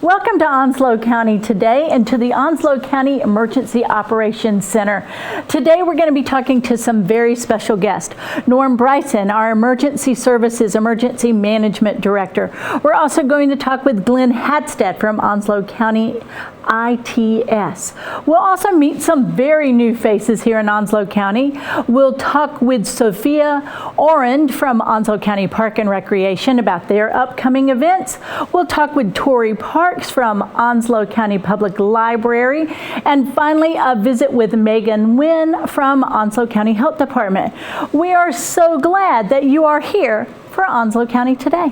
Welcome to Onslow County today and to the Onslow County Emergency Operations Center. Today we're going to be talking to some very special guests. Norm Bryson, our Emergency Services Emergency Management Director. We're also going to talk with Glenn Hadstead from Onslow County ITS. We'll also meet some very new faces here in Onslow County. We'll talk with Sophia Orend from Onslow County Park and Recreation about their upcoming events. We'll talk with Tori Parks from Onslow County Public Library. And finally, a visit with Megan Wynn from Onslow County Health Department. We are so glad that you are here for Onslow County Today.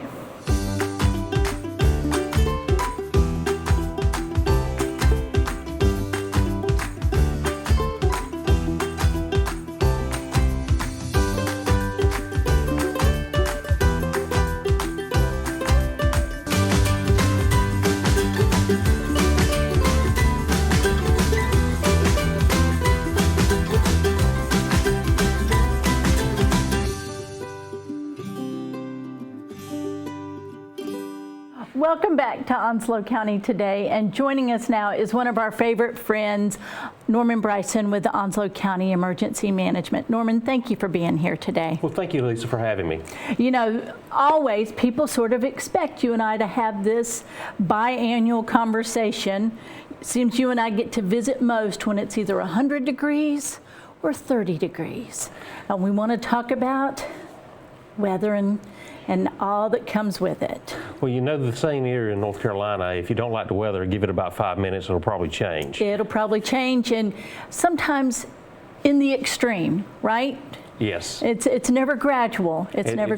Welcome back to Onslow County Today, and joining us now is one of our favorite friends, Norman Bryson with the Onslow County Emergency Management. Norman, thank you for being here today. Well, thank you, Lisa, for having me. You know, always people sort of expect you and I to have this biannual conversation. It seems you and I get to visit most when it's either 100 degrees or 30 degrees. And we want to talk about weather and all that comes with it. Well, you know the saying here in North Carolina, if you don't like the weather, give it about 5 minutes, it'll probably change. It'll probably change, and sometimes in the extreme, right? Yes. It's never gradual. It's never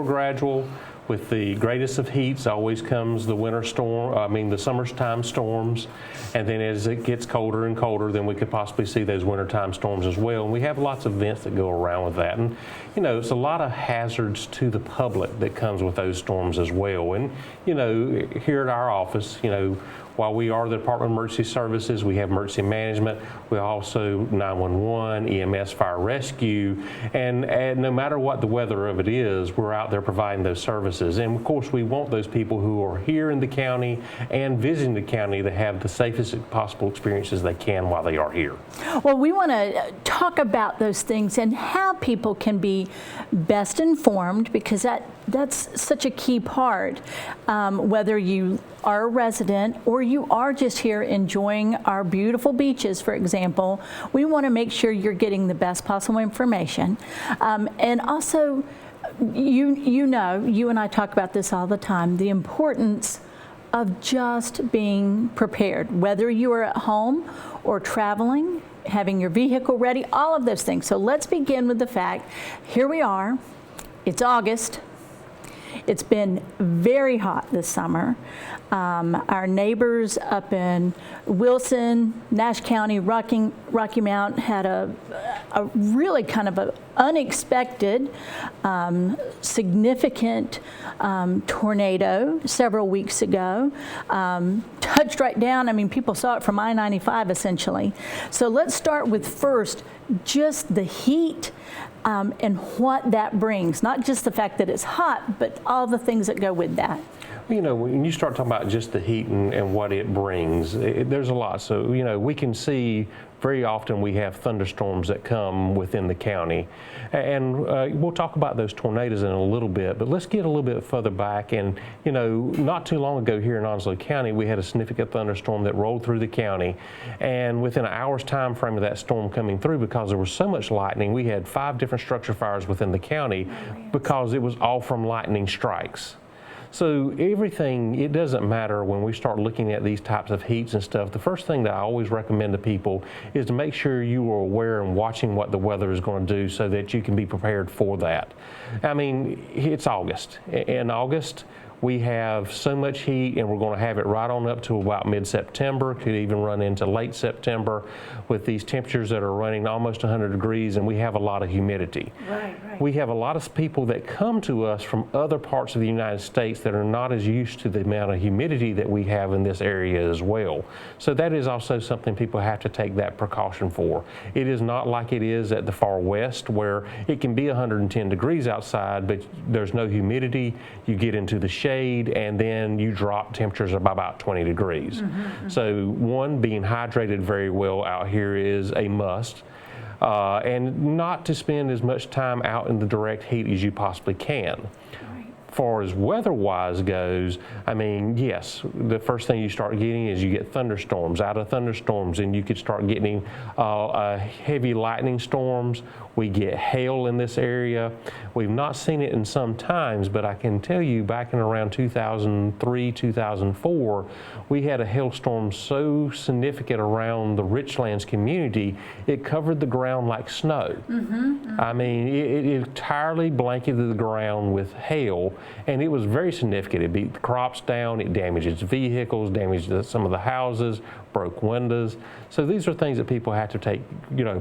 gradual. With the greatest of heats always comes the the summertime storms, and then as it gets colder and colder, then we could possibly see those wintertime storms as well. And we have lots of events that go around with that. And, you know, it's a lot of hazards to the public that comes with those storms as well. And, you know, here at our office, you know, while we are the Department of Emergency Services, we have emergency management, we also 911, EMS, fire rescue, and no matter what the weather of it is, we're out there providing those services. And of course, we want those people who are here in the county and visiting the county to have the safest possible experiences they can while they are here. Well, we want to talk about those things and how people can be best informed, because that's such a key part, whether you are a resident or you are just here enjoying our beautiful beaches, for example. We want to make sure you're getting the best possible information. And also, you know, you and I talk about this all the time, the importance of just being prepared, whether you are at home or traveling, having your vehicle ready, all of those things. So let's begin with the fact, here we are, it's August. It's been very hot this summer. Our neighbors up in Wilson, Nash County, Rocky Mount had a really kind of an unexpected, significant tornado several weeks ago. Touched right down, I mean, people saw it from I-95 essentially. So let's start with first, just the heat and what that brings. Not just the fact that it's hot, but all the things that go with that. You know, when you start talking about just the heat and what it brings, there's a lot. So, you know, we can see very often we have thunderstorms that come within the county. And we'll talk about those tornadoes in a little bit, but let's get a little bit further back. And, you know, not too long ago here in Onslow County, we had a significant thunderstorm that rolled through the county. And within an hour's time frame of that storm coming through, because there was so much lightning, we had 5 different structure fires within the county because it was all from lightning strikes. So everything, it doesn't matter when we start looking at these types of heats and stuff. The first thing that I always recommend to people is to make sure you are aware and watching what the weather is going to do so that you can be prepared for that. I mean, it's August. In August, we have so much heat, and we're going to have it right on up to about mid-September, could even run into late September with these temperatures that are running almost 100 degrees, and we have a lot of humidity. Right. We have a lot of people that come to us from other parts of the United States that are not as used to the amount of humidity that we have in this area as well. So that is also something people have to take that precaution for. It is not like it is at the far west where it can be 110 degrees outside, but there's no humidity. You get into the shade shade, and then you drop temperatures by about 20 degrees. So one, being hydrated very well out here is a must. And not to spend as much time out in the direct heat as you possibly can. As far as weather-wise goes, I mean, yes, the first thing you start getting is you get thunderstorms. Out of thunderstorms, and you could start getting heavy lightning storms. We get hail in this area. We've not seen it in some times, but I can tell you back in around 2003, 2004, we had a hailstorm so significant around the Richlands community, it covered the ground like snow. I mean, it entirely blanketed the ground with hail, and it was very significant. It beat the crops down, it damaged vehicles, damaged some of the houses, broke windows. So these are things that people have to take,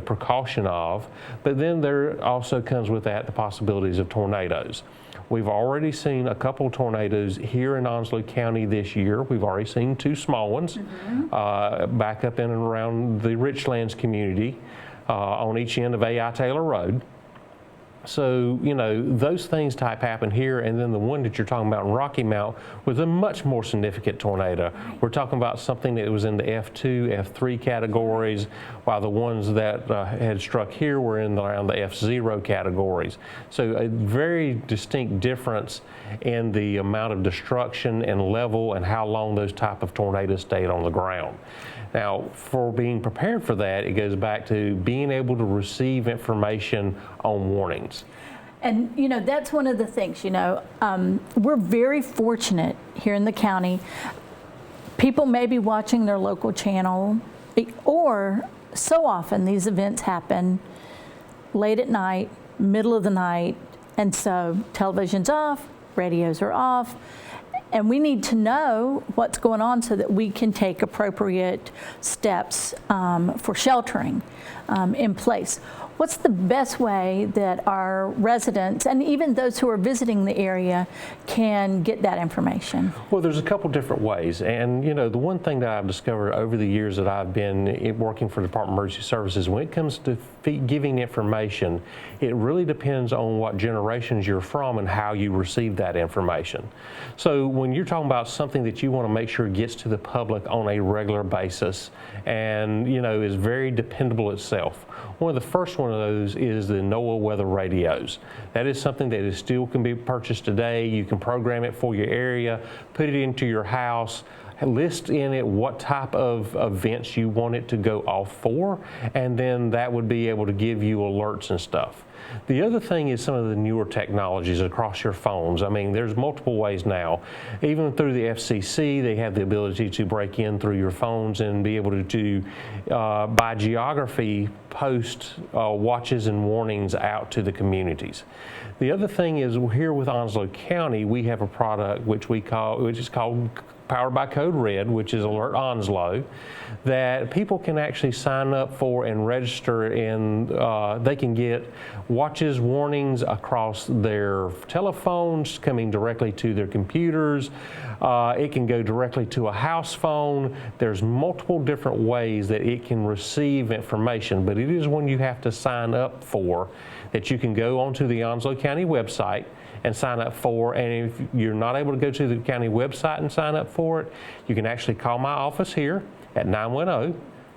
precaution of. But then there also comes with that the possibilities of tornadoes. We've already seen a couple of tornadoes here in Onslow County this year. We've already seen 2 small ones back up in and around the Richlands community on each end of A.I. Taylor Road. So, those things type happen here, and then the one that you're talking about in Rocky Mount was a much more significant tornado. We're talking about something that was in the F2, F3 categories, while the ones that had struck here were in around the F0 categories. So a very distinct difference in the amount of destruction and level and how long those type of tornadoes stayed on the ground. Now, for being prepared for that, it goes back to being able to receive information on warnings. And, that's one of the things, we're very fortunate here in the county. People may be watching their local channel, or so often these events happen late at night, middle of the night, and so television's off, radios are off. And we need to know what's going on so that we can take appropriate steps for sheltering in place. What's the best way that our residents and even those who are visiting the area can get that information? Well, there's a couple different ways. And, the one thing that I've discovered over the years that I've been working for the Department of Emergency Services, when it comes to giving information, it really depends on what generations you're from and how you receive that information. So when you're talking about something that you want to make sure gets to the public on a regular basis and, is very dependable itself, one of the first one of those is the NOAA weather radios. That is something that still can be purchased today. You can program it for your area, put it into your house, list in it what type of events you want it to go off for, and then that would be able to give you alerts and stuff. The other thing is some of the newer technologies across your phones. I mean, there's multiple ways now. Even through the FCC, they have the ability to break in through your phones and be able to by geography, post watches and warnings out to the communities. The other thing is here with Onslow County, we have a product which is called Powered by Code Red, which is Alert Onslow, that people can actually sign up for and register, and they can get watches, warnings across their telephones, coming directly to their computers. It can go directly to a house phone. There's multiple different ways that it can receive information, but it is one you have to sign up for, that you can go onto the Onslow County website and sign up for. And if you're not able to go to the county website and sign up for it, you can actually call my office here at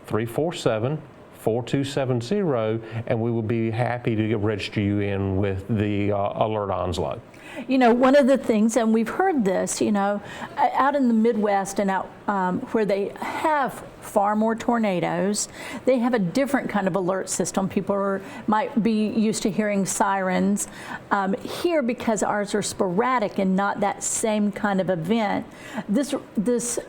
910-347-4270, and we will be happy to register you in with the Alert Onslow. One of the things, and we've heard this, out in the Midwest and out where they have far more tornadoes, they have a different kind of alert system. People might be used to hearing sirens. Here, because ours are sporadic and not that same kind of event, this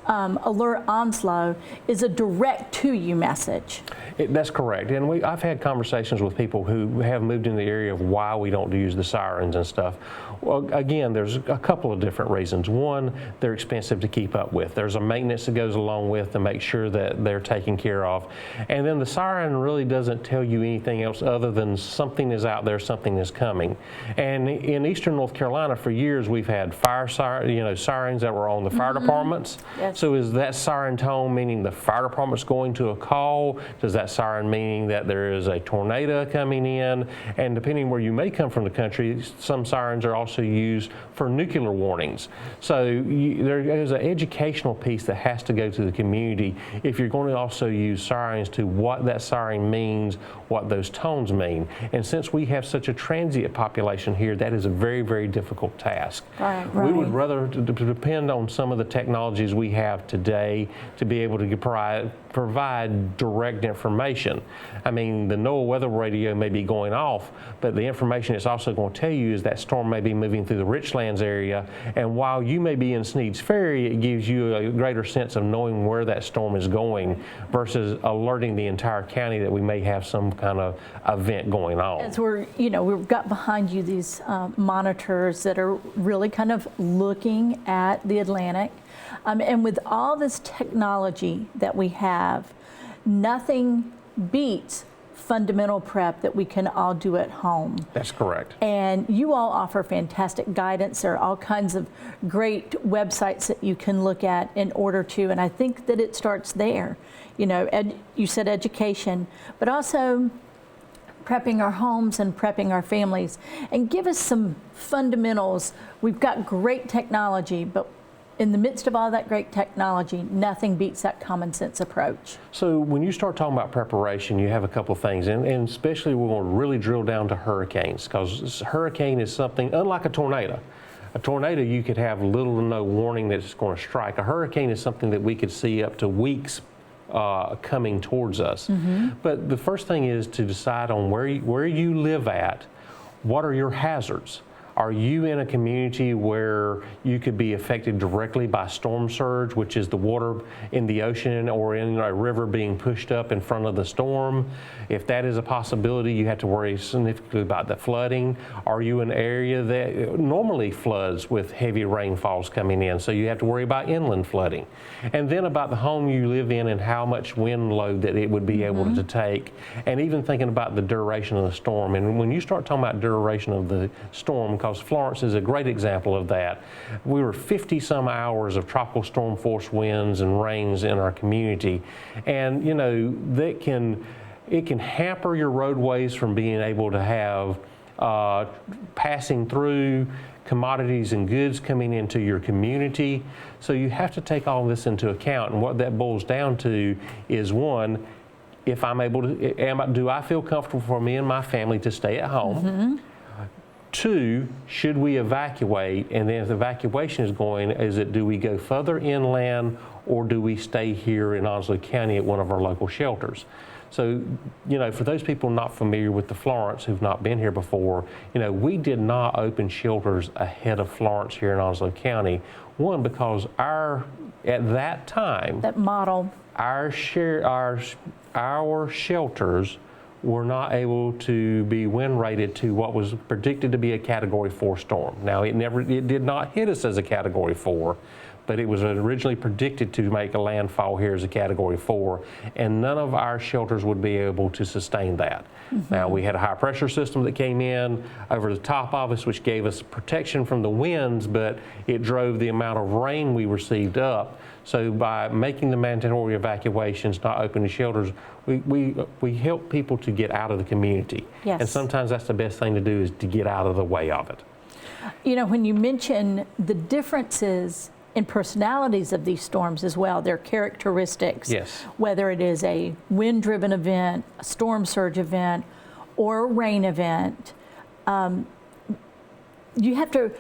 Alert Onslow is a direct to you message. That's correct. And I've had conversations with people who have moved in the area of why we don't use the sirens and stuff. Well, again, there's a couple of different reasons. One, they're expensive to keep up with. There's a maintenance that goes along with to make sure that they're taken care of. And then the siren really doesn't tell you anything else other than something is out there, something is coming. And in eastern North Carolina, for years, we've had sirens that were on the fire departments. Yes. So is that siren tone meaning the fire department's going to a call? Does that siren meaning that there is a tornado coming in? And depending where you may come from the country, some sirens are also use for nuclear warnings. So there is an educational piece that has to go to the community if you're going to also use sirens, to what that siren means, what those tones mean. And since we have such a transient population here, that is a very, very difficult task. Right. We would rather depend on some of the technologies we have today to be able to provide direct information. I mean, the NOAA weather radio may be going off, but the information it's also going to tell you is that storm may be moving through the Richlands area, and while you may be in Sneads Ferry, it gives you a greater sense of knowing where that storm is going versus alerting the entire county that we may have some kind of event going on. As we've got behind you these monitors that are really kind of looking at the Atlantic. And with all this technology that we have, nothing beats fundamental prep that we can all do at home. That's correct. And you all offer fantastic guidance. There are all kinds of great websites that you can look at in order to, and I think that it starts there. You said education, but also prepping our homes and prepping our families. And give us some fundamentals. We've got great technology, but in the midst of all that great technology, nothing beats that common sense approach. So when you start talking about preparation, you have a couple of things, and especially we're going to really drill down to hurricanes, because hurricane is something unlike a tornado. A tornado, you could have little to no warning that it's going to strike. A hurricane is something that we could see up to weeks coming towards us. But the first thing is to decide on where you live at. What are your hazards? Are you in a community where you could be affected directly by storm surge, which is the water in the ocean or in a river being pushed up in front of the storm? If that is a possibility, you have to worry significantly about the flooding. Are you in an area that normally floods with heavy rainfalls coming in? So you have to worry about inland flooding. And then about the home you live in and how much wind load that it would be able to take. And even thinking about the duration of the storm. And when you start talking about duration of the storm, because Florence is a great example of that. We were 50 some hours of tropical storm force winds and rains in our community. And it can hamper your roadways from being able to have passing through commodities and goods coming into your community. So you have to take all this into account. And what that boils down to is, one, if I'm able to, do I feel comfortable for me and my family to stay at home? Two, should we evacuate? And then if the evacuation is going, do we go further inland or do we stay here in Onslow County at one of our local shelters? So, for those people not familiar with the Florence who've not been here before, we did not open shelters ahead of Florence here in Onslow County. One, because at that time, that model, our shelters were not able to be wind rated to what was predicted to be a Category 4 storm. Now, it did not hit us as a Category 4, but it was originally predicted to make a landfall here as a Category 4, and none of our shelters would be able to sustain that. Now, we had a high pressure system that came in over the top of us, which gave us protection from the winds, but it drove the amount of rain we received up. So by making the mandatory evacuations, not opening shelters, we help people to get out of the community. Yes. And sometimes that's the best thing to do, is to get out of the way of it. When you mention the differences in personalities of these storms as well, their characteristics, yes, whether it is a wind-driven event, a storm surge event, or a rain event, you have to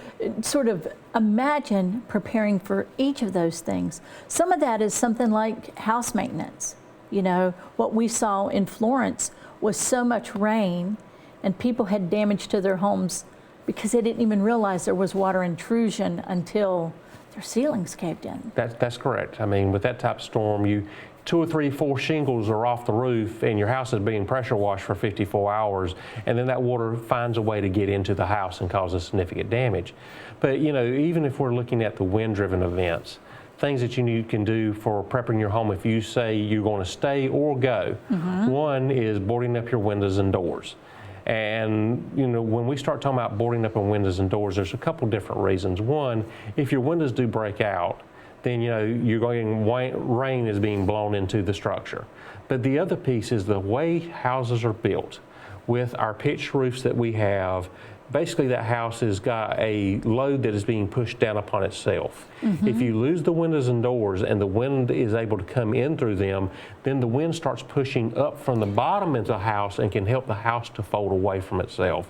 sort of imagine preparing for each of those things. Some of that is something like house maintenance. What we saw in Florence was so much rain and people had damage to their homes because they didn't even realize there was water intrusion until their ceilings caved in. That's correct. I mean, with that type of storm, 2 or 3, 4 shingles are off the roof and your house is being pressure washed for 54 hours, and then that water finds a way to get into the house and causes significant damage. But even if we're looking at the wind-driven events, things that you can do for prepping your home if you say you're going to stay or go. One is boarding up your windows and doors. And when we start talking about boarding up on windows and doors, there's a couple different reasons. One, if your windows do break out, then you're going, rain is being blown into the structure. But the other piece is the way houses are built. With our pitched roofs that we have, basically that house has got a load that is being pushed down upon itself. If you lose the windows and doors and the wind is able to come in through them, then the wind starts pushing up from the bottom into the house and can help the house to fold away from itself.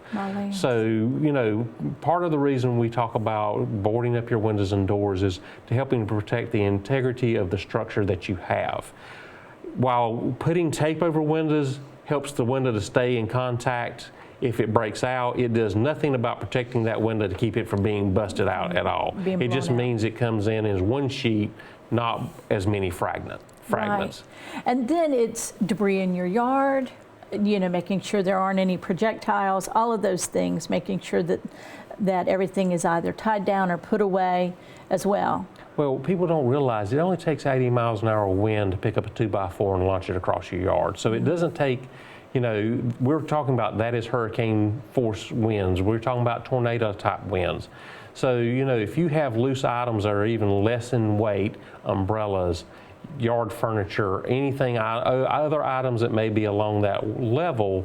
So, you know, part of the reason we talk about boarding up your windows and doors is to helping protect the integrity of the structure that you have. While putting tape over windows helps the window to stay in contact, if it breaks out, it does nothing about protecting that window to keep it from being busted out at all. It just means it comes in as one sheet, not as many fragments. Right. And then it's debris in your yard, you know, making sure there aren't any projectiles, all of those things, making sure that everything is either tied down or put away as well. Well, people don't realize it only takes 80 miles an hour wind to pick up a 2x4 and launch it across your yard. So it doesn't take, you know, we're talking about that is hurricane force winds. We're talking about tornado type winds. So, you know, if you have loose items that are even less in weight, umbrellas, yard furniture, anything, other items that may be along that level,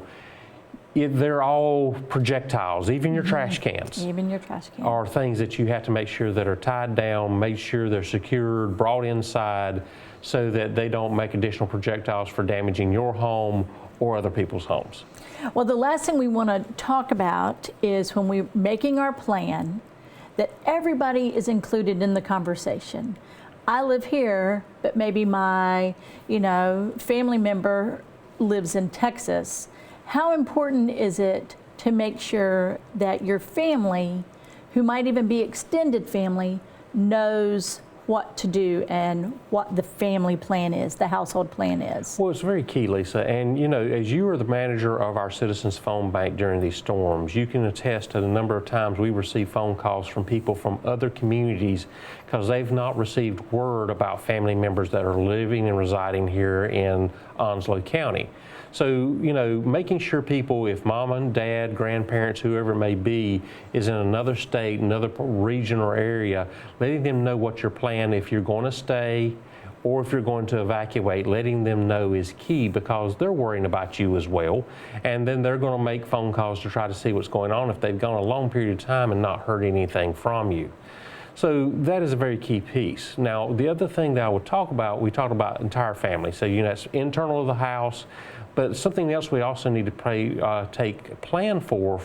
they're all projectiles, even your trash cans. Even your trash cans. Are things that you have to make sure that are tied down, make sure they're secured, brought inside so that they don't make additional projectiles for damaging your home or other people's homes. Well, the last thing we want to talk about is when we're making our plan, that everybody is included in the conversation. I live here, but maybe my, you know, family member lives in Texas. How important is it to make sure that your family, who might even be extended family, knows what to do and what the family plan is, the household plan is? Well, it's very key, Lisa. And, you know, as you are the manager of our Citizens Phone Bank during these storms, you can attest to the number of times we receive phone calls from people from other communities because they've not received word about family members that are living and residing here in Onslow County. So, you know, making sure people, if mom and dad, grandparents, whoever it may be, is in another state, another region or area, letting them know what your plan, if you're going to stay or if you're going to evacuate, letting them know is key because they're worrying about you as well. And then they're going to make phone calls to try to see what's going on if they've gone a long period of time and not heard anything from you. So that is a very key piece. Now, the other thing that I would talk about, we talked about entire family. So, you know, it's internal of the house. But something else we also need to take a plan for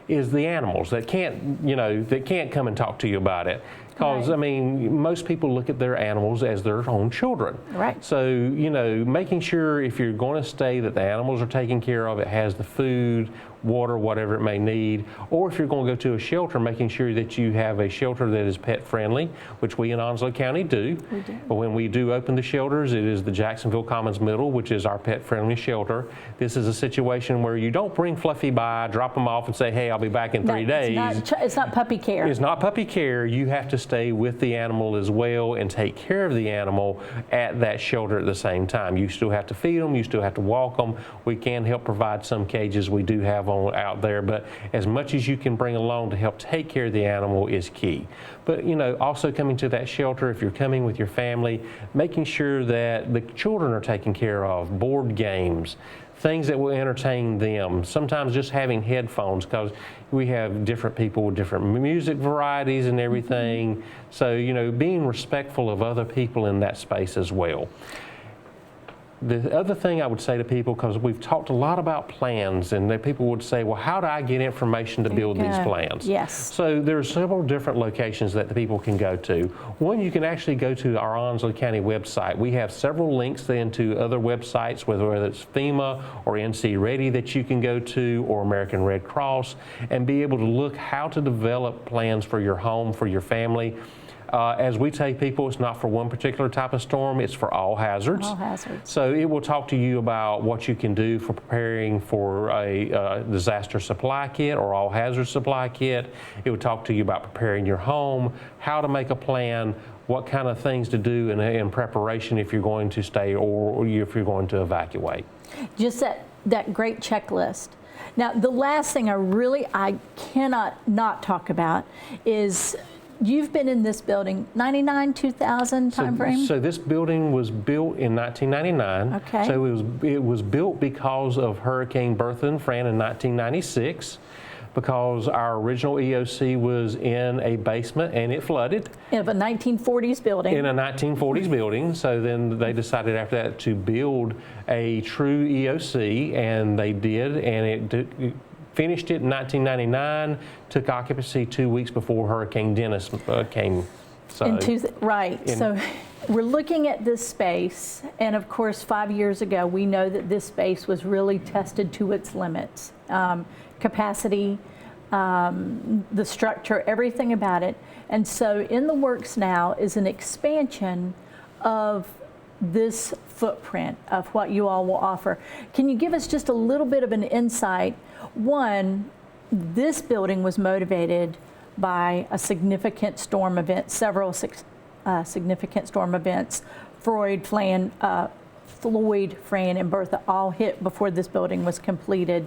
is the animals that can't, you know, that can't come and talk to you about it. Because, I mean, most people look at their animals as their own children. Right. So, you know, making sure if you're going to stay that the animals are taken care of, it has the food, water, whatever it may need, or if you're going to go to a shelter, making sure that you have a shelter that is pet friendly, which we in Onslow County do. We do. But when we do open the shelters, it is the Jacksonville Commons Middle, which is our pet friendly shelter. This is a situation where you don't bring Fluffy by, drop them off and say, hey, I'll be back in 3 days. It's not puppy care. It's not puppy care. You have to stay with the animal as well and take care of the animal at that shelter at the same time. You still have to feed them. You still have to walk them. We can help provide some cages we do have out there, but as much as you can bring along to help take care of the animal is key. But, you know, also coming to that shelter, if you're coming with your family, making sure that the children are taken care of, board games, things that will entertain them. Sometimes just having headphones, because we have different people with different music varieties and everything. So, you know, being respectful of other people in that space as well. The other thing I would say to people, because we've talked a lot about plans, and people would say, well, how do I get information to build these plans? Yes. So there are several different locations that the people can go to. One, you can actually go to our Onslow County website. We have several links then to other websites, whether it's FEMA or NC Ready that you can go to, or American Red Cross, and be able to look how to develop plans for your home, for your family. As we tell people, it's not for one particular type of storm, it's for all hazards. All hazards. So it will talk to you about what you can do for preparing for a disaster supply kit or all hazard supply kit. It will talk to you about preparing your home, how to make a plan, what kind of things to do in preparation if you're going to stay or if you're going to evacuate. Just that great checklist. Now, the last thing I cannot not talk about is you've been in this building, 99, 2000 time frame? So this building was built in 1999. Okay. So it was built because of Hurricane Bertha and Fran in 1996. because our original EOC was in a basement and it flooded. Of a 1940s building. In a 1940s building. So then they decided after that to build a true EOC, and they did, and it finished it in 1999, took occupancy 2 weeks before Hurricane Dennis came. So, So we're looking at this space, and of course 5 years ago we know that this space was really tested to its limits. Capacity, the structure, everything about it. And so in the works now is an expansion of this footprint of what you all will offer. Can you give us just a little bit of an insight? One, this building was motivated by a significant storm event, several significant storm events. Floyd, Fran, and Bertha all hit before this building was completed.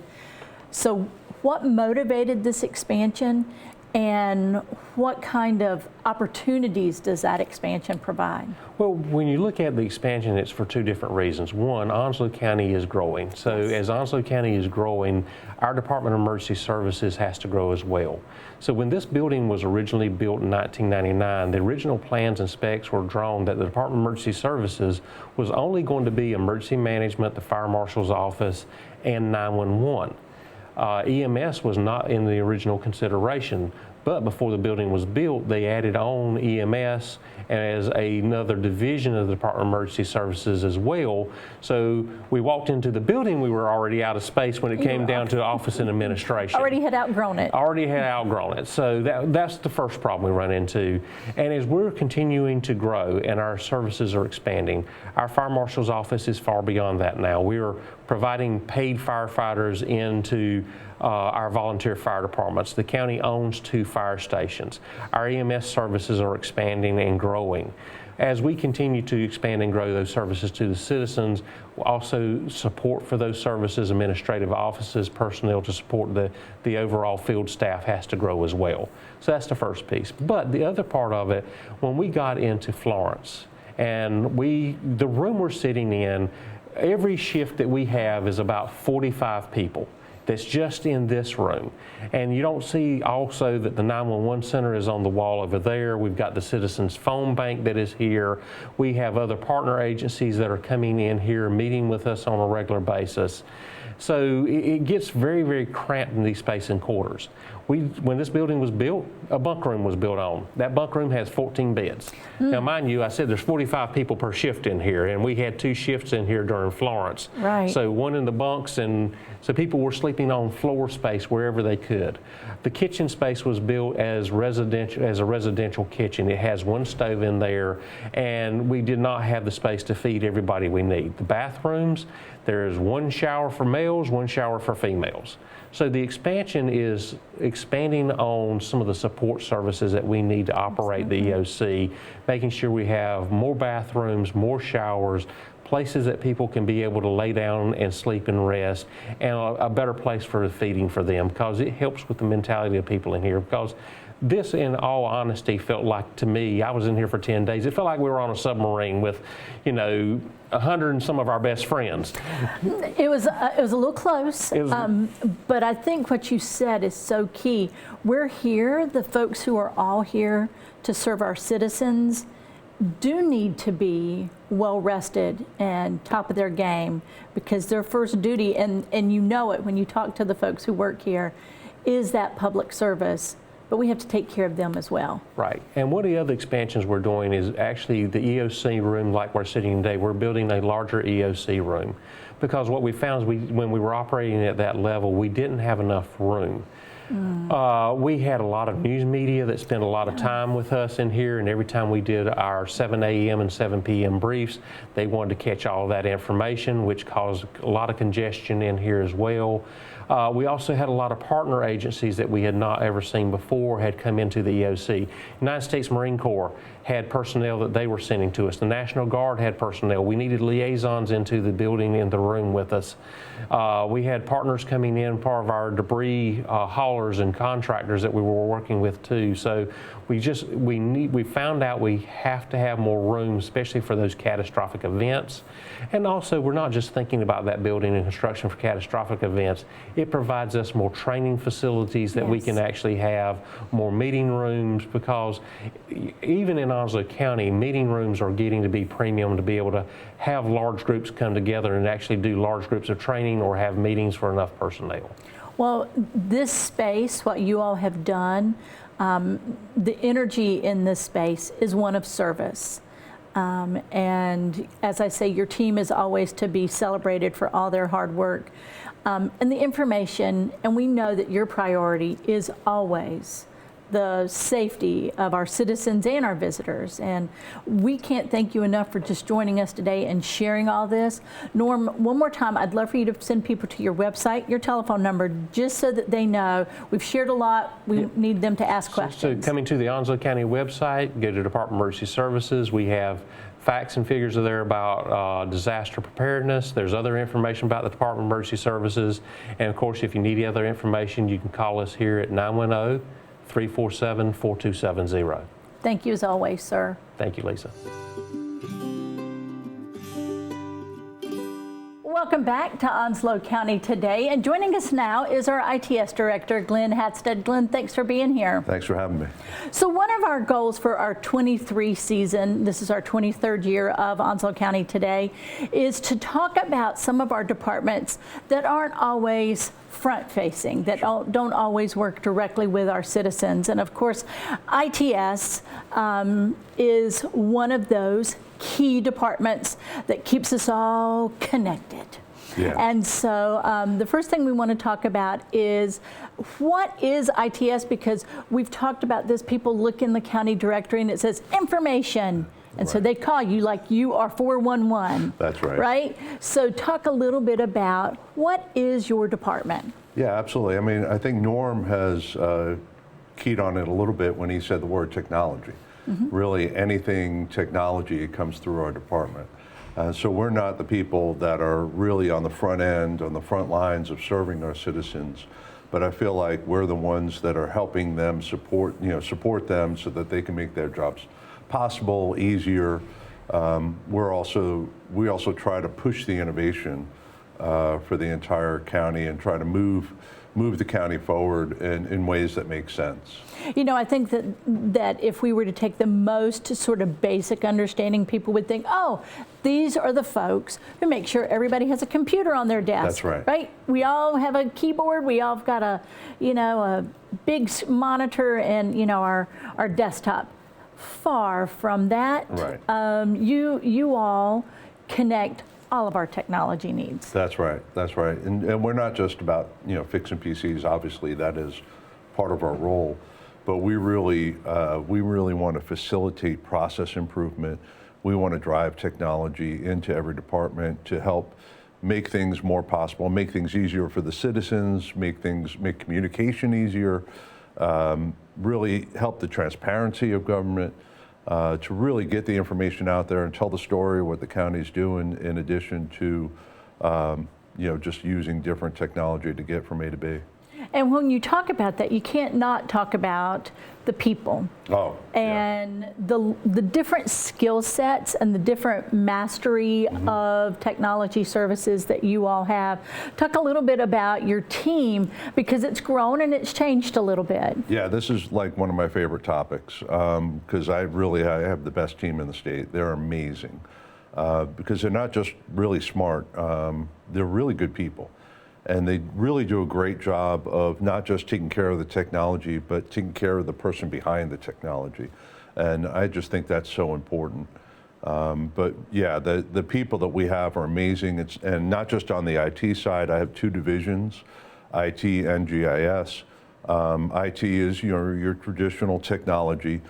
So what motivated this expansion, and what kind of opportunities does that expansion provide? Well, when you look at the expansion, it's for two different reasons. One, Onslow County is growing. So as Onslow County is growing, our Department of Emergency Services has to grow as well. So when this building was originally built in 1999, the original plans and specs were drawn that the Department of Emergency Services was only going to be emergency management, the fire marshal's office, and 911. EMS was not in the original consideration, but before the building was built, they added on EMS as another division of the Department of Emergency Services as well. So we walked into the building, we were already out of space when it came down to office and administration. Already had outgrown it. Already had outgrown it. So that's the first problem we run into. And as we're continuing to grow and our services are expanding, our fire marshal's office is far beyond that now. We are providing paid firefighters into our volunteer fire departments. The county owns 2 fire stations. Our EMS services are expanding and growing. As we continue to expand and grow those services to the citizens, also support for those services, administrative offices, personnel to support the overall field staff has to grow as well. So that's the first piece. But the other part of it, when we got into Florence, and the room we're sitting in, every shift that we have is about 45 people. That's just in this room. And you don't see also that the 911 center is on the wall over there. We've got the Citizens Phone Bank that is here. We have other partner agencies that are coming in here, meeting with us on a regular basis. So it gets very, very cramped in these space and quarters. When this building was built, a bunk room was built on. That bunk room has 14 beds. Now, mind you, I said there's 45 people per shift in here, and we had 2 shifts in here during Florence. Right. So one in the bunks, and so people were sleeping on floor space wherever they could. The kitchen space was built as a residential kitchen. It has 1 stove in there, and we did not have the space to feed everybody we need. The bathrooms, there's 1 shower for males, 1 shower for females. So the expansion is expanding on some of the support services that we need to operate the EOC, making sure we have more bathrooms, more showers, places that people can be able to lay down and sleep and rest, and a better place for feeding for them, because it helps with the mentality of people in here. Because this, in all honesty, felt like, to me, I was in here for 10 days, it felt like we were on a submarine with, 100 and some of our best friends. It was a little close, but I think what you said is so key. We're here, the folks who are all here to serve our citizens do need to be well rested and top of their game, because their first duty, and you know it when you talk to the folks who work here, is that public service. But we have to take care of them as well. Right. And one of the other expansions we're doing is actually the EOC room, like we're sitting today. We're building a larger EOC room, because what we found is when we were operating at that level, we didn't have enough room. We had a lot of news media that spent a lot of time with us in here, and every time we did our 7 a.m. and 7 p.m. briefs, they wanted to catch all that information, which caused a lot of congestion in here as well. We also had a lot of partner agencies that we had not ever seen before had come into the EOC. United States Marine Corps had personnel that they were sending to us. The National Guard had personnel. We needed liaisons into the building, in the room with us. We had partners coming in, part of our debris haulers and contractors that we were working with too. So we found out we have to have more room, especially for those catastrophic events. And also, we're not just thinking about that building and construction for catastrophic events. It provides us more training facilities that we can actually have, more meeting rooms, because even in Onslow County, meeting rooms are getting to be premium to be able to have large groups come together and actually do large groups of training or have meetings for enough personnel. Well, this space, what you all have done, the energy in this space is one of service. And as I say, your team is always to be celebrated for all their hard work. And the information, and we know that your priority is always the safety of our citizens and our visitors. And we can't thank you enough for just joining us today and sharing all this. Norm, one more time, I'd love for you to send people to your website, your telephone number, just so that they know. We've shared a lot. We need them to ask questions. So coming to the Onslow County website, go to Department of Emergency Services. We have facts and figures are there about disaster preparedness. There's other information about the Department of Emergency Services. And of course, if you need other information, you can call us here at 910-347-4270. Thank you as always, sir. Thank you, Lisa. Welcome back to Onslow County Today. And joining us now is our ITS Director, Glenn Hatstead. Glenn, thanks for being here. Thanks for having me. So one of our goals for our 23 season, this is our 23rd year of Onslow County Today, is to talk about some of our departments that aren't always front-facing, that don't always work directly with our citizens. And of course, ITS is one of those key departments that keeps us all connected. Yeah. And so the first thing we want to talk about is, what is ITS? Because we've talked about this, people look in the county directory and it says information. And so they call you like you are 411. That's right. Right? So talk a little bit about, what is your department? Yeah, absolutely. I mean, I think Norm has keyed on it a little bit when he said the word technology. Really, anything technology comes through our department. So we're not the people that are really on the front end, on the front lines of serving our citizens, but I feel like we're the ones that are helping them support them so that they can make their jobs possible, easier. We also try to push the innovation for the entire county and try to move the county forward in ways that make sense. You know, I think that if we were to take the most sort of basic understanding, people would think, oh, these are the folks who make sure everybody has a computer on their desk. That's right. Right? We all have a keyboard. We all have got a big monitor and, our desktop. Far from that. Right. You all connect all of our technology needs. That's right. That's right. And we're not just about fixing PCs. Obviously, that is part of our role, but we really want to facilitate process improvement. We want to drive technology into every department to help make things more possible, make things easier for the citizens, make communication easier, really help the transparency of government. To really get the information out there and tell the story of what the county's doing, in addition to just using different technology to get from A to B. And when you talk about that, you can't not talk about the people. Oh. And the different skill sets and the different mastery of technology services that you all have. Talk a little bit about your team, because it's grown and it's changed a little bit. Yeah, this is like one of my favorite topics, because I have the best team in the state. They're amazing, because they're not just really smart, they're really good people. And they really do a great job of not just taking care of the technology, but taking care of the person behind the technology. And I just think that's so important. But yeah, the people that we have are amazing. And not just on the IT side. I have two divisions, IT and GIS. IT is your traditional technology.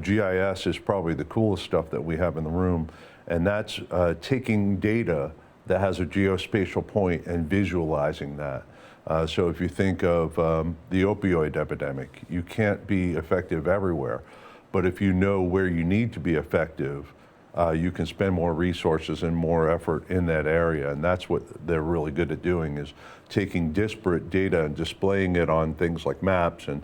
GIS is probably the coolest stuff that we have in the room. And that's taking data that has a geospatial point and visualizing that. So if you think of the opioid epidemic, you can't be effective everywhere. But if you know where you need to be effective, you can spend more resources and more effort in that area. And that's what they're really good at doing, is taking disparate data and displaying it on things like maps and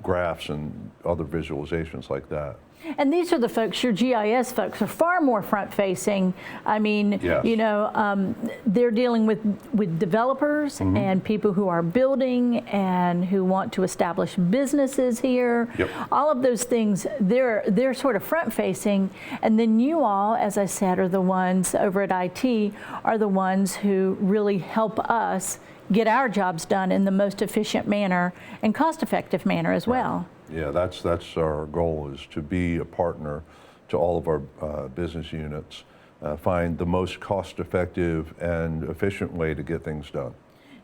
graphs and other visualizations like that. And these are the folks, your GIS folks are far more front-facing. I mean, Yes. you know, they're dealing with developers and people who are building and who want to establish businesses here. Yep. All of those things, they're sort of front-facing. And then you all, as I said, are the ones over at IT, are the ones who really help us get our jobs done in the most efficient manner and cost-effective manner as well. Yeah, that's our goal, is to be a partner to all of our business units, find the most cost-effective and efficient way to get things done.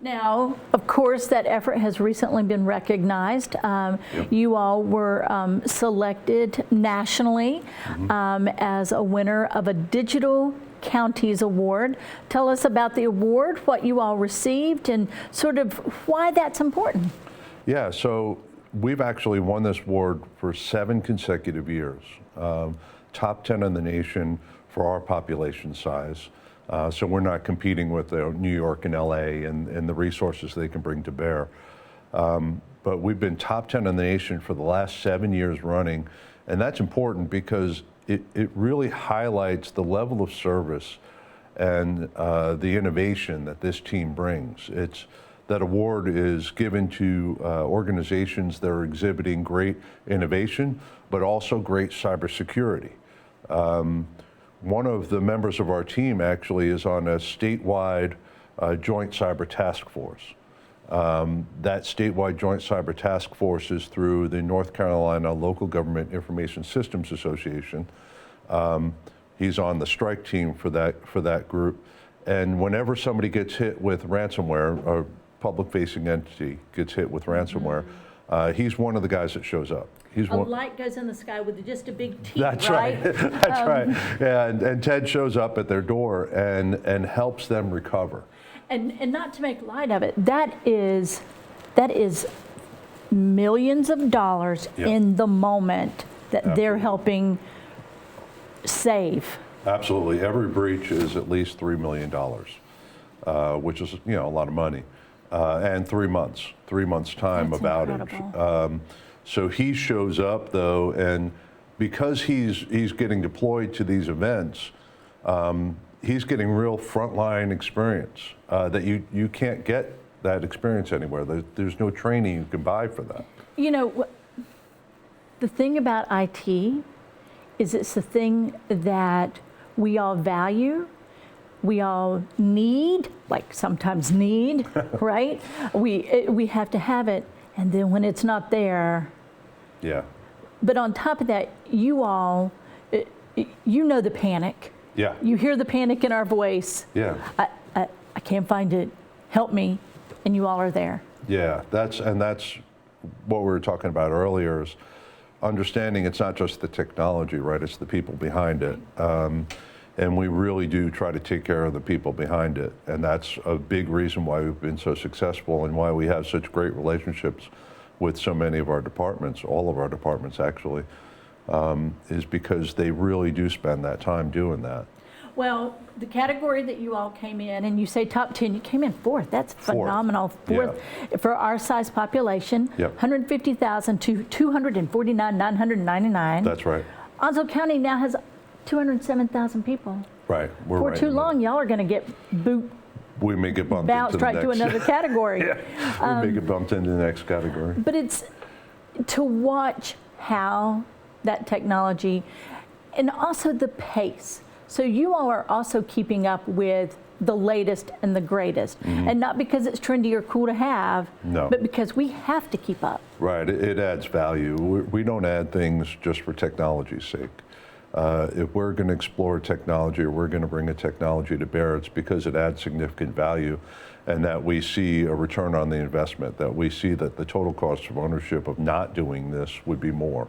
Now, of course, that effort has recently been recognized. You all were selected nationally as a winner of a Digital Counties Award. Tell us about the award, what you all received, and sort of why that's important. Yeah, so we've actually won this award for 7 consecutive years. Top 10 in the nation for our population size. So we're not competing with New York and LA and the resources they can bring to bear. But we've been top 10 in the nation for the last 7 years running. And that's important because it really highlights the level of service and the innovation that this team brings. That award is given to organizations that are exhibiting great innovation, but also great cybersecurity. One of the members of our team actually is on a statewide joint cyber task force. That statewide joint cyber task force is through the North Carolina Local Government Information Systems Association. He's on the strike team for that group. And whenever somebody gets hit with ransomware, or public-facing entity gets hit with ransomware, he's one of the guys that shows up. A light goes in the sky with just a big T, That's right. That's right. Yeah, and Ted shows up at their door and helps them recover. And not to make light of it, that is millions of dollars in the moment that they're helping save. Absolutely. Every breach is at least $3 million, which is a lot of money, and 3 months time That's of outage. So he shows up though, and because he's getting deployed to these events, he's getting real frontline experience that you can't get that experience anywhere. There's no training you can buy for that. You know, the thing about IT is it's the thing that we all value, we all need, like sometimes need, right? We have to have it, and then when it's not there. Yeah. But on top of that, you all, you know the panic. Yeah. You hear the panic in our voice. Yeah. I can't find it. Help me. And you all are there. Yeah, that's what we were talking about earlier, is understanding it's not just the technology, right? It's the people behind it. And we really do try to take care of the people behind it. And that's a big reason why we've been so successful and why we have such great relationships with so many of our departments, all of our departments actually, is because they really do spend that time doing that. Well, the category that you all came in, and you say top 10, you came in fourth. That's phenomenal. Fourth for our size population. Yep. 150,000 to 249,999. That's right. Onslow County now has 207,000 people. Right. We're For right too long, y'all are going to get we may get bumped bounced into the right to next. another category. We may get bumped into the next category. But it's to watch how that technology, and also the pace. So you all are also keeping up with the latest and the greatest. And not because it's trendy or cool to have, but because we have to keep up. Right, it adds value. We don't add things just for technology's sake. If we're going to explore technology or we're going to bring a technology to bear, it's because it adds significant value and that we see a return on the investment, that we see that the total cost of ownership of not doing this would be more.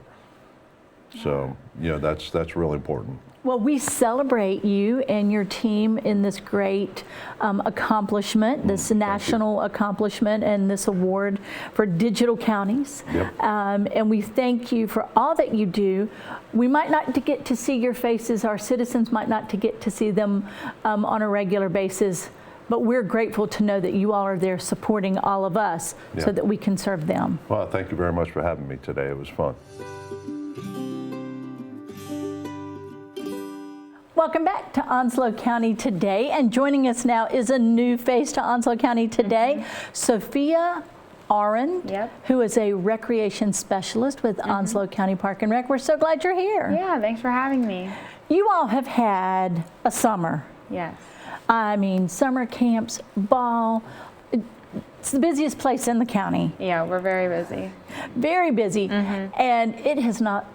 So, that's really important. Well, we celebrate you and your team in this great accomplishment, this national accomplishment, and this award for Digital Counties. Yep. And we thank you for all that you do. We might not get to see your faces, our citizens might not get to see them on a regular basis, but we're grateful to know that you all are there supporting all of us so that we can serve them. Well, thank you very much for having me today. It was fun. Welcome back to Onslow County Today, and joining us now is a new face to Onslow County Today, Sophia Arend, who is a recreation specialist with Onslow County Park and Rec. We're so glad you're here. Yeah, thanks for having me. You all have had a summer. Yes. I mean, summer camps, ball. It's the busiest place in the county. Yeah, we're very busy. Very busy, and it has not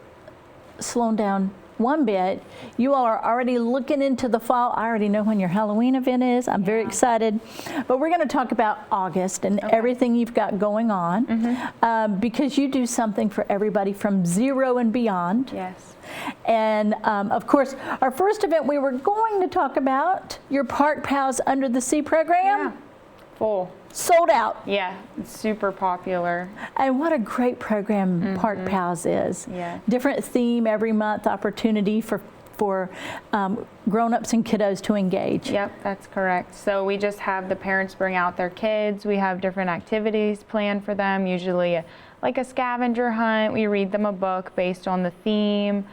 slowed down one bit. You all are already looking into the fall. I already know when your Halloween event is. I'm very excited. But we're going to talk about August and everything you've got going on, because you do something for everybody from 0 and beyond. Yes. And of course, our first event we were going to talk about, your Park Pals Under the Sea program. Yeah. Full. Sold out. Yeah, it's super popular. And what a great program Park Pals is. Yeah. Different theme every month, opportunity for grown-ups and kiddos to engage. Yep, that's correct. So we just have the parents bring out their kids. We have different activities planned for them, usually like a scavenger hunt. We read them a book based on the theme.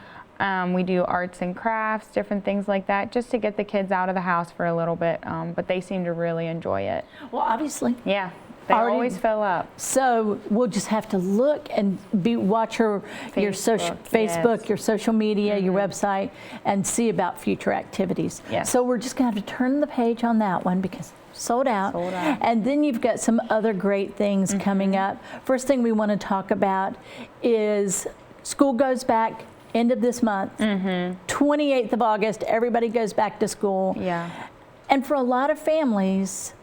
We do arts and crafts, different things like that, just to get the kids out of the house for a little bit. But they seem to really enjoy it. Well, obviously. Yeah, they always fill up. So we'll just have to look and watch your social Facebook, your social media, your website, and see about future activities. Yes. So we're just going to have to turn the page on that one because sold out. Sold out. And then you've got some other great things coming up. First thing we want to talk about is school goes back end of this month, 28th of August, everybody goes back to school. Yeah. And for a lot of families,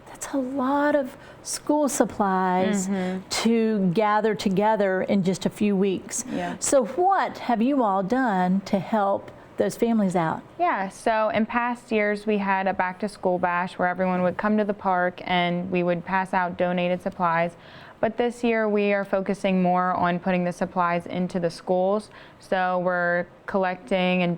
that's a lot of school supplies to gather together in just a few weeks. Yeah. So what have you all done to help those families out? Yeah, so in past years we had a back to school bash where everyone would come to the park and we would pass out donated supplies. But this year we are focusing more on putting the supplies into the schools. So we're collecting and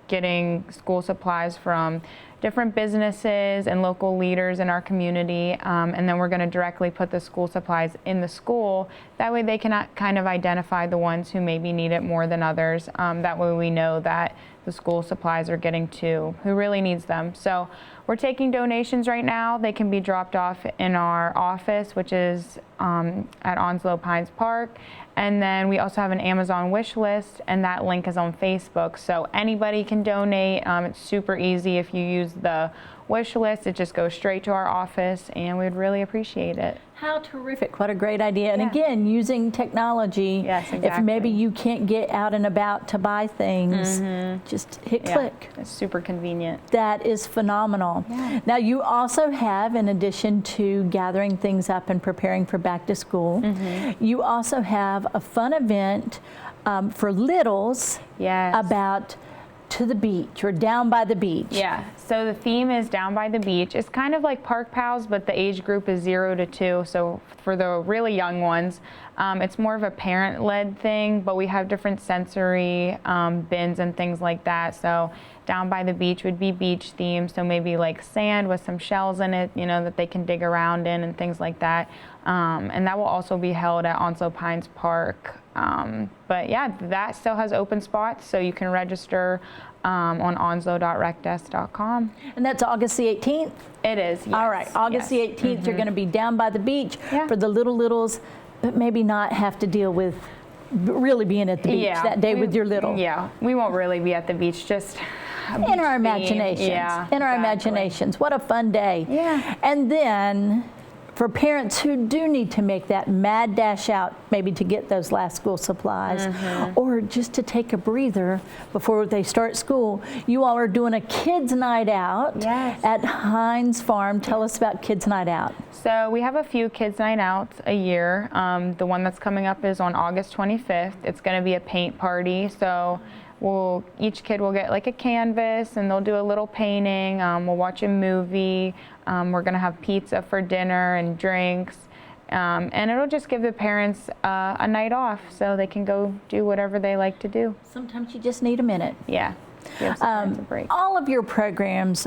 getting school supplies from different businesses and local leaders in our community, and then we're going to directly put the school supplies in the school. That way they can kind of identify the ones who maybe need it more than others. That way we know that the school supplies are getting to who really needs them. So we're taking donations right now. They can be dropped off in our office, which is at Onslow Pines Park. And then we also have an Amazon wish list, and that link is on Facebook. So anybody can donate. It's super easy. If you use the wish list, it just goes straight to our office, and we'd really appreciate it. How terrific. What a great idea. And again, using technology. Yes, exactly. If maybe you can't get out and about to buy things, just hit click. It's super convenient. That is phenomenal. Yeah. Now you also have, in addition to gathering things up and preparing for back to school, you also have a fun event for littles about to the beach or down by the beach. Yeah, so the theme is down by the beach. It's kind of like Park Pals, but the age group is 0 to 2. So for the really young ones, it's more of a parent-led thing, but we have different sensory bins and things like that. So down by the beach would be beach themed, so maybe like sand with some shells in it, you know, that they can dig around in and things like that. And that will also be held at Onslow Pines Park. But yeah, that still has open spots, so you can register on onslow.recdesk.com. And that's August the 18th? It is, yes. All right, August the 18th, you're going to be down by the beach for the littles, but maybe not have to deal with really being at the beach that day with your little. Yeah, we won't really be at the beach, just in our imaginations. Yeah, in our imaginations. What a fun day. Yeah. And then for parents who do need to make that mad dash out, maybe to get those last school supplies, or just to take a breather before they start school, you all are doing a kids' night out at Hines Farm. Tell us about Kids' Night Out. So we have a few kids' night outs a year. The one that's coming up is on August 25th. It's going to be a paint party. So each kid will get like a canvas and they'll do a little painting. We'll watch a movie. We're going to have pizza for dinner and drinks. And it'll just give the parents a night off so they can go do whatever they like to do. Sometimes you just need a minute. Yeah. We have some to break. All of your programs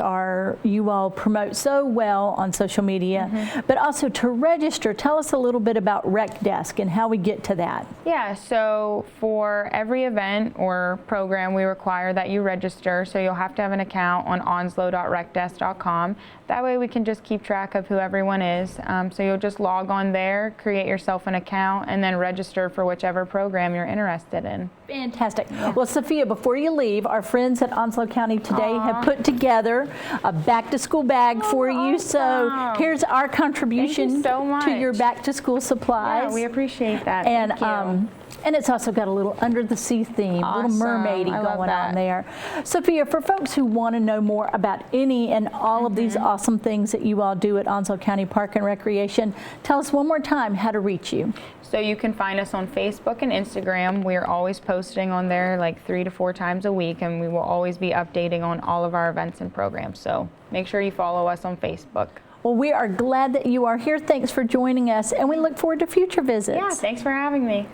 you all promote so well on social media, but also to register, tell us a little bit about Rec Desk and how we get to that. Yeah, so for every event or program, we require that you register. So you'll have to have an account on onslow.recdesk.com. That way we can just keep track of who everyone is. So you'll just log on there, create yourself an account, and then register for whichever program you're interested in. Fantastic. Well, Sophia, before you leave, our friends at Onslow County today have put together a back-to-school bag for you. So here's our contribution Thank you so much. to your back-to-school supplies. Yeah, we appreciate that. And Thank you. and it's also got a little under the sea theme, a little Awesome. mermaidy I love going that. on there. Sophia, for folks who want to know more about any and all of these awesome things that you all do at Onslow County Park and Recreation, tell us one more time how to reach you. So you can find us on Facebook and Instagram. We are always posting on there like 3 to 4 times a week, and we will always be updating on all of our events and programs. So make sure you follow us on Facebook. Well, we are glad that you are here. Thanks for joining us, and we look forward to future visits. Yeah, thanks for having me.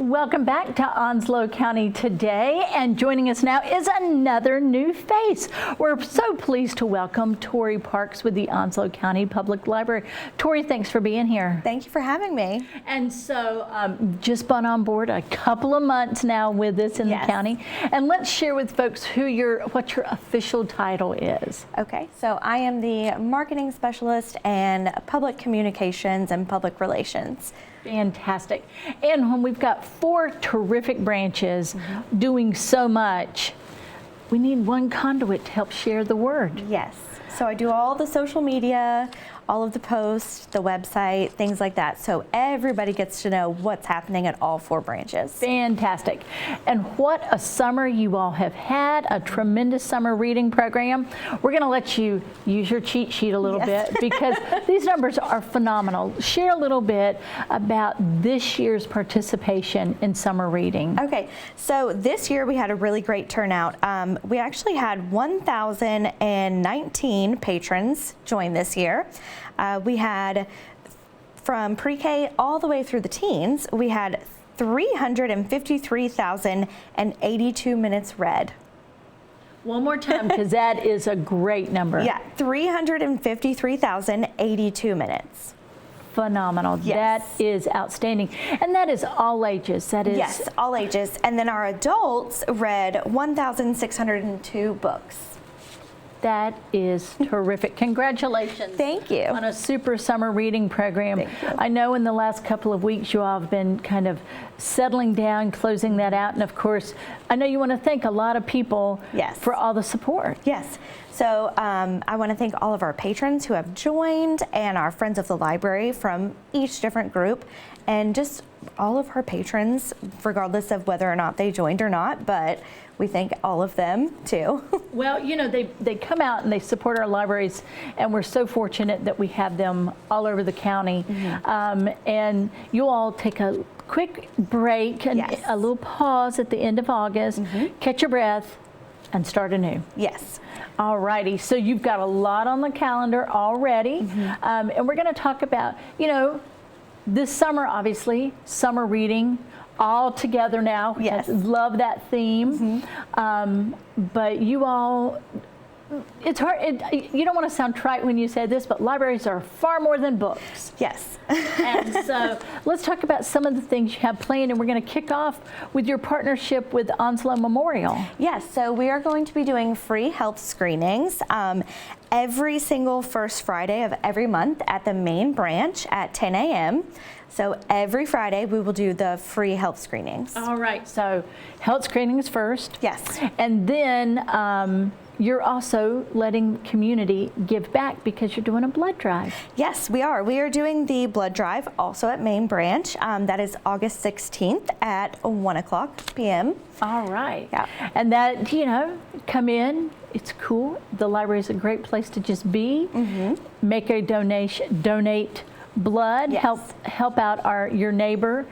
Welcome back to Onslow County Today, and joining us now is another new face. We're so pleased to welcome Tori Parks with the Onslow County Public Library. Tori, thanks for being here. Thank you for having me. And so, just been on board a couple of months now with us in Yes. the county, and let's share with folks what your official title is. Okay, so I am the marketing specialist and public communications and public relations. Fantastic. And when we've got 4 terrific branches doing so much, we need one conduit to help share the word. Yes, so I do all the social media, all of the posts, the website, things like that. So everybody gets to know what's happening at all 4 branches. Fantastic. And what a summer you all have had, a tremendous summer reading program. We're going to let you use your cheat sheet a little bit because these numbers are phenomenal. Share a little bit about this year's participation in summer reading. Okay, so this year we had a really great turnout. We actually had 1,019 patrons join this year. We had, from pre-K all the way through the teens, we had 353,082 minutes read. One more time, because that is a great number. Yeah, 353,082 minutes. Phenomenal. Yes. That is outstanding. And that is all ages. That is Yes, all ages. And then our adults read 1,602 books. That is terrific. Congratulations. Thank you. On a super summer reading program. Thank you. I know in the last couple of weeks you all have been kind of settling down, closing that out. And of course, I know you want to thank a lot of people Yes. for all the support. Yes. So I want to thank all of our patrons who have joined and our friends of the library from each different group and just all of our patrons, regardless of whether or not they joined or not, but we thank all of them too. Well, you know, they come out and they support our libraries, and we're so fortunate that we have them all over the county. And you all take a quick break and Yes. a little pause at the end of August, catch your breath, and start anew. Yes. All righty, so you've got a lot on the calendar already, and we're going to talk about, you know, this summer, obviously, summer reading, all together now. Yes. I love that theme. But you all, it's hard, you don't want to sound trite when you say this, but libraries are far more than books. Yes. And so let's talk about some of the things you have planned, and we're going to kick off with your partnership with Onslow Memorial. Yes, so we are going to be doing free health screenings every single first Friday of every month at the main branch at 10 a.m. So every Friday we will do the free health screenings. All right, so health screenings first. Yes. And then you're also letting community give back because you're doing a blood drive. Yes, we are. We are doing the blood drive also at main branch. That is August 16th at 1:00 p.m. All right. Yeah. And that, you know, come in. It's cool. The library is a great place to just be. Make a donation, donate blood, Yes. help out your neighbor,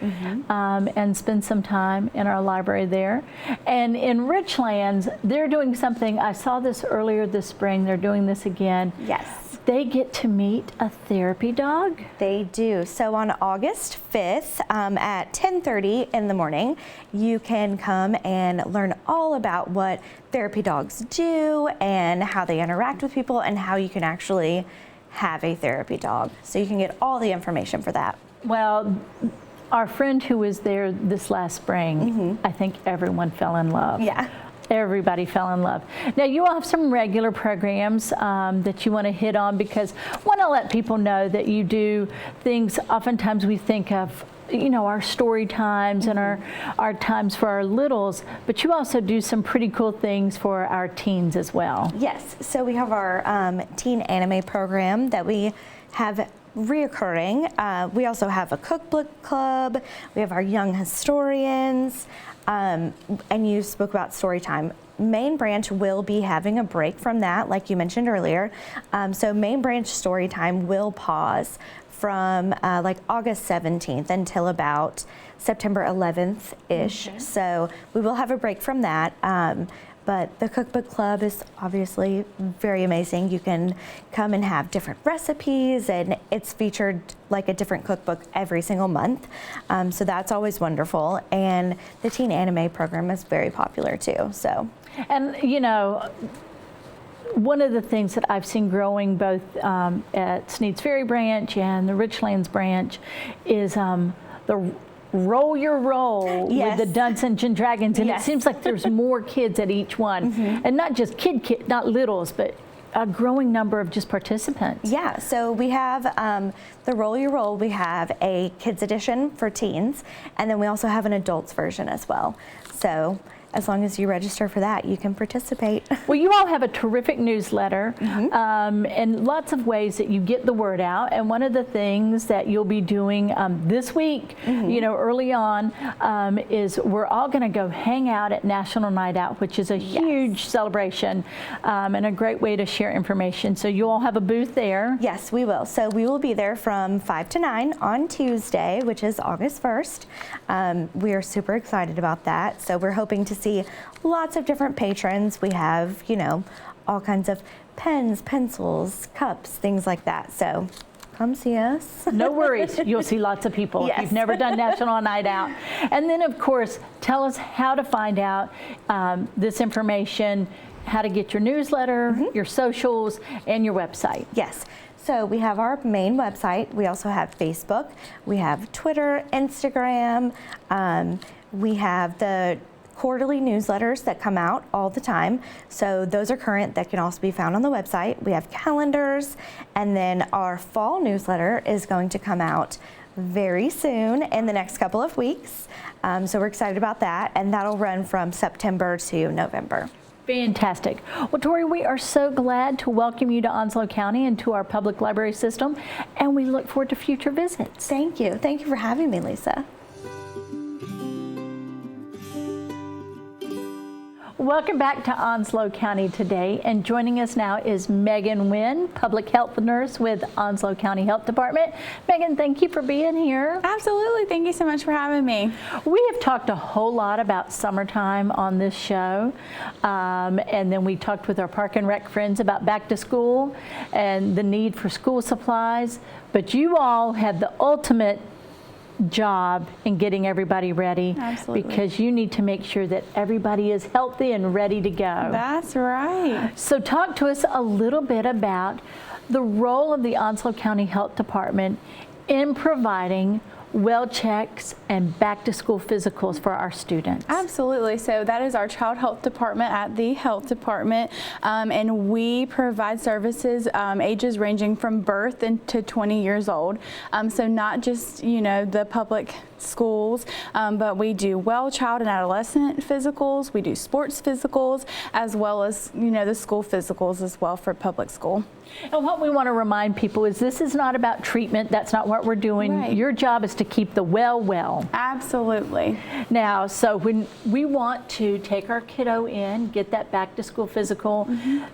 and spend some time in our library there. And in Richlands, they're doing something, I saw this earlier this spring, they're doing this again. Yes. They get to meet a therapy dog. They do. So on August 5th at 10:30 in the morning, you can come and learn all about what therapy dogs do and how they interact with people and how you can actually have a therapy dog. So you can get all the information for that. Well, our friend who was there this last spring, I think everyone fell in love. Yeah. Everybody fell in love. Now, you all have some regular programs that you want to hit on, because I want to let people know that you do things. Oftentimes we think of, you know, our story times and our times for our littles, but you also do some pretty cool things for our teens as well. Yes. So we have our teen anime program that we have reoccurring. We also have a cookbook club. We have our young historians. And you spoke about story time. Main Branch will be having a break from that, like you mentioned earlier. So Main Branch story time will pause from like August 17th until about September 11th-ish. So we will have a break from that. But the cookbook club is obviously very amazing. You can come and have different recipes, and it's featured like a different cookbook every single month. So that's always wonderful. And the teen anime program is very popular too. So, And you know, one of the things that I've seen growing both at Sneed's Ferry branch and the Richlands branch is the Roll Your Roll Yes. with the Dungeons and Dragons, and Yes. it seems like there's more kids at each one, and not just not littles, but a growing number of just participants. yeah, so we have the Roll Your Roll. We have a kids edition for teens, and then we also have an adults version as well. So as long as you register for that, you can participate. Well, you all have a terrific newsletter and lots of ways that you get the word out. And one of the things that you'll be doing this week, you know, early on, is we're all going to go hang out at National Night Out, which is a huge celebration and a great way to share information. So you all have a booth there. Yes, we will. So we will be there from 5 to 9 on Tuesday, which is August 1st. We are super excited about that. So we're hoping to see lots of different patrons. We have, you know, all kinds of pens, pencils, cups, things like that. So come see us. No worries. You'll see lots of people if Yes. you've never done National Night Out. And then, of course, tell us how to find out this information, how to get your newsletter, your socials, and your website. Yes. So we have our main website. We also have Facebook. We have Twitter, Instagram. We have the quarterly newsletters that come out all the time. So those are current. That can also be found on the website. We have calendars. And then our fall newsletter is going to come out very soon in the next couple of weeks. So we're excited about that. And that'll run from September to November. Fantastic. Well, Tori, we are so glad to welcome you to Onslow County and to our public library system, and we look forward to future visits. Thank you. Thank you for having me, Lisa. Welcome back to Onslow County today, and joining us now is Megan Wynn, public health nurse with Onslow County Health Department. Megan, thank you for being here. Absolutely. Thank you so much for having me. We have talked a whole lot about summertime on this show, and then we talked with our Park and Rec friends about back to school and the need for school supplies, but you all have the ultimate job in getting everybody ready. Absolutely. Because you need to make sure that everybody is healthy and ready to go. That's right. So talk to us a little bit about the role of the Onslow County Health Department in providing well checks and back to school physicals for our students. Absolutely. So that is our child health department at the health department, and we provide services ages ranging from birth to 20 years old. So not just, you know, the public schools, but we do child and adolescent physicals, we do sports physicals, as well as, the school physicals as well for public school. And what we want to remind people is this is not about treatment. That's not what we're doing. Right. Your job is to keep the well. Absolutely. Now, so when we want to take our kiddo in, get that back to school physical,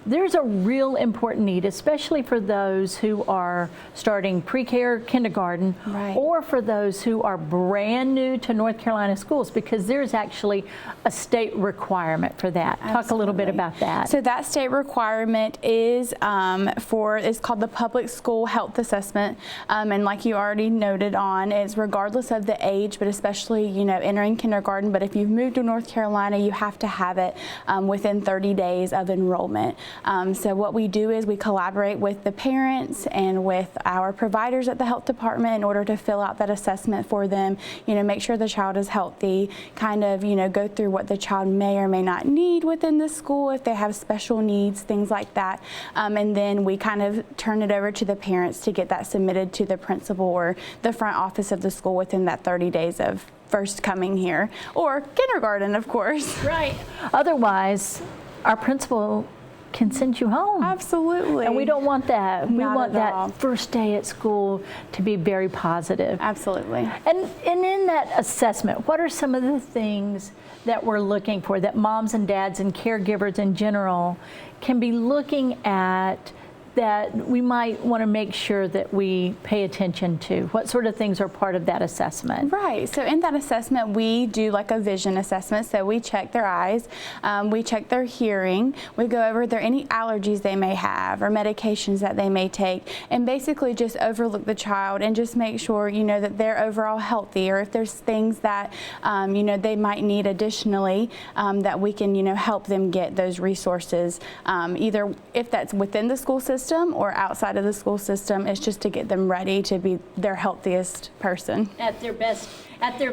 there's a real important need, especially for those who are starting pre-K or kindergarten, Right. or for those who are brand new to North Carolina schools, because there's actually a state requirement for that. Talk a little bit Absolutely. about that. So that state requirement is it's called the Public School Health Assessment, and like you already noted on, it's regardless of the age, but especially entering kindergarten. But if you've moved to North Carolina, you have to have it within 30 days of enrollment. So what we do is we collaborate with the parents and with our providers at the health department in order to fill out that assessment for them. Make sure the child is healthy. Kind of go through what the child may or may not need within the school, if they have special needs, things like that, and then we kind of turn it over to the parents to get that submitted to the principal or the front office of the school within that 30 days of first coming here, or kindergarten, of course. Right. Otherwise, our principal can send you home. Absolutely. And we don't want that. We Not want at all. that first day at school to be very positive. Absolutely. And in that assessment, what are some of the things that we're looking for that moms and dads and caregivers in general can be looking at that we might want to make sure that we pay attention to? What sort of things are part of that assessment? Right. So in that assessment, we do like a vision assessment. So we check their eyes, we check their hearing, we go over if there are any allergies they may have or medications that they may take, and basically just overlook the child and just make sure, that they're overall healthy, or if there's things that, they might need additionally, that we can, help them get those resources, either if that's within the school system or outside of the school system. It's just to get them ready to be their healthiest person. At their best.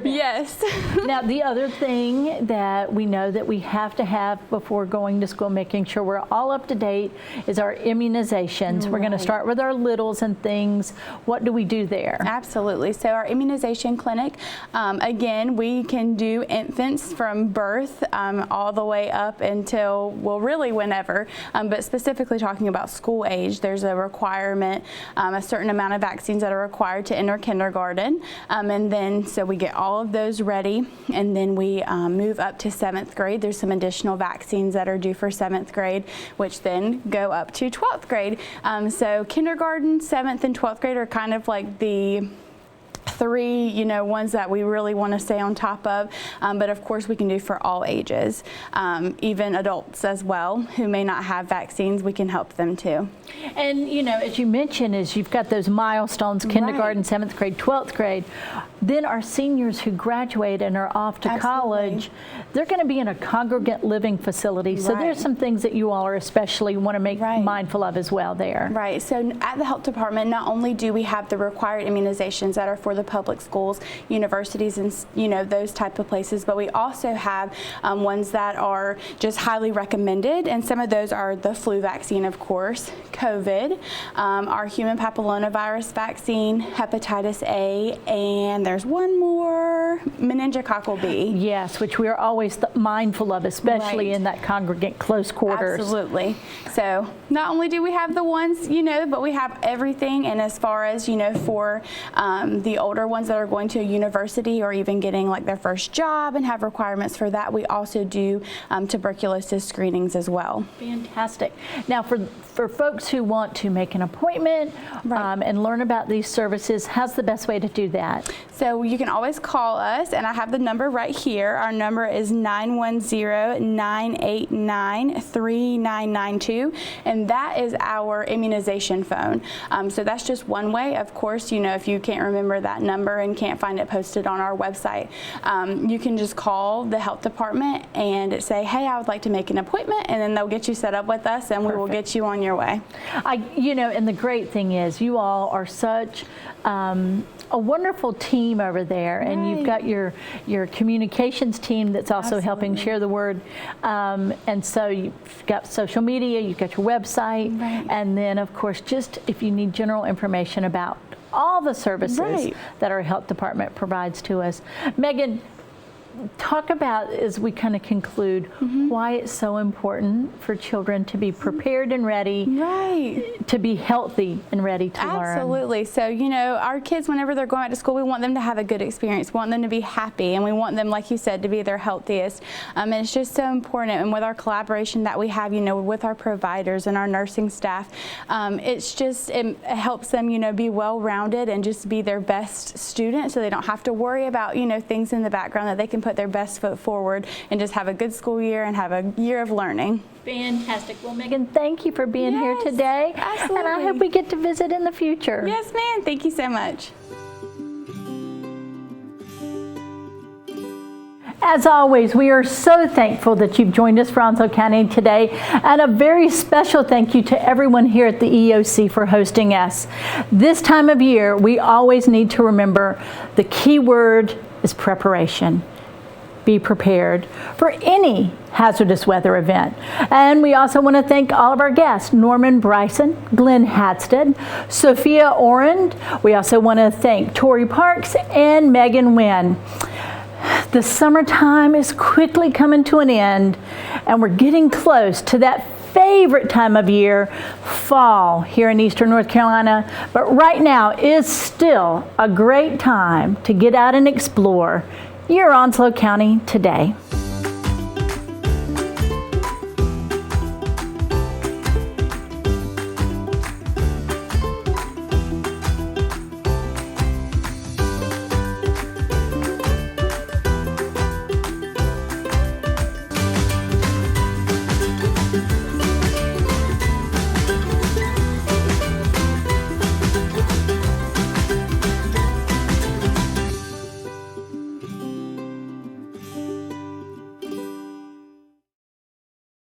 Yes. Now, the other thing that we know that we have to have before going to school, making sure we're all up to date, is our immunizations. We're going to start with our littles and things. What do we do there? Absolutely. So our immunization clinic, again, we can do infants from birth all the way up until, well, really whenever, but specifically talking about school age, there's a requirement, a certain amount of vaccines that are required to enter kindergarten, and then so we get all of those ready, and then we move up to 7th grade. There's some additional vaccines that are due for 7th grade, which then go up to 12th grade. So kindergarten, 7th, and 12th grade are kind of like the three, ones that we really want to stay on top of, but of course we can do for all ages, even adults as well who may not have vaccines. We can help them too. And as you mentioned, is you've got those milestones: kindergarten, 7th grade, 12th grade. Then our seniors who graduate and are off to college, they're going to be in a congregate living facility. So there's some things that you all are especially want to make mindful of as well there. Right. So at the health department, not only do we have the required immunizations that are for the public schools, universities, and those type of places, but we also have ones that are just highly recommended, and some of those are the flu vaccine, of course, COVID, our human papillomavirus vaccine, hepatitis A, and there's one more, meningococcal B. Yes, which we are always mindful of, especially in that congregate close quarters. Absolutely. So not only do we have the ones, but we have everything. And as far as, for the older ones that are going to a university or even getting like their first job and have requirements for that, we also do tuberculosis screenings as well. Fantastic. Now for folks who want to make an appointment and learn about these services, how's the best way to do that? So you can always call us, and I have the number right here. Our number is 910-989-3992, and that is our immunization phone. So that's just one way. Of course, if you can't remember that number and can't find it posted on our website, you can just call the health department and say, hey, I would like to make an appointment, and then they'll get you set up with us, and we will get you on your way. And the great thing is you all are such a wonderful team over there, and you've got your communications team that's also helping share the word, and so you've got social media, you've got your website, and then of course just if you need general information about all the services Right. that our health department provides to us. Megan, talk about, as we kind of conclude, why it's so important for children to be prepared and ready, Right. to be healthy and ready to learn. Absolutely. So, you know, our kids, whenever they're going back to school, we want them to have a good experience. We want them to be happy, and we want them, like you said, to be their healthiest. And it's just so important. And with our collaboration that we have, you know, with our providers and our nursing staff, it's just, it helps them, you know, be well-rounded and just be their best student, so they don't have to worry about, you know, things in the background, that they can put their best foot forward and just have a good school year and have a year of learning. Fantastic. Well, Megan, thank you for being here Yes, today. And I absolutely. hope we get to visit in the future. Yes, ma'am. Thank you so much. As always, we are so thankful that you've joined us for Onslow County today, and a very special thank you to everyone here at the EOC for hosting us. This time of year, we always need to remember the key word is preparation. Be prepared for any hazardous weather event. And we also want to thank all of our guests, Norman Bryson, Glenn Hadstead, Sophia Orand. We also want to thank Tori Parks and Megan Wynn. The summertime is quickly coming to an end, and we're getting close to that favorite time of year, fall, here in Eastern North Carolina. But right now is still a great time to get out and explore your Onslow County today.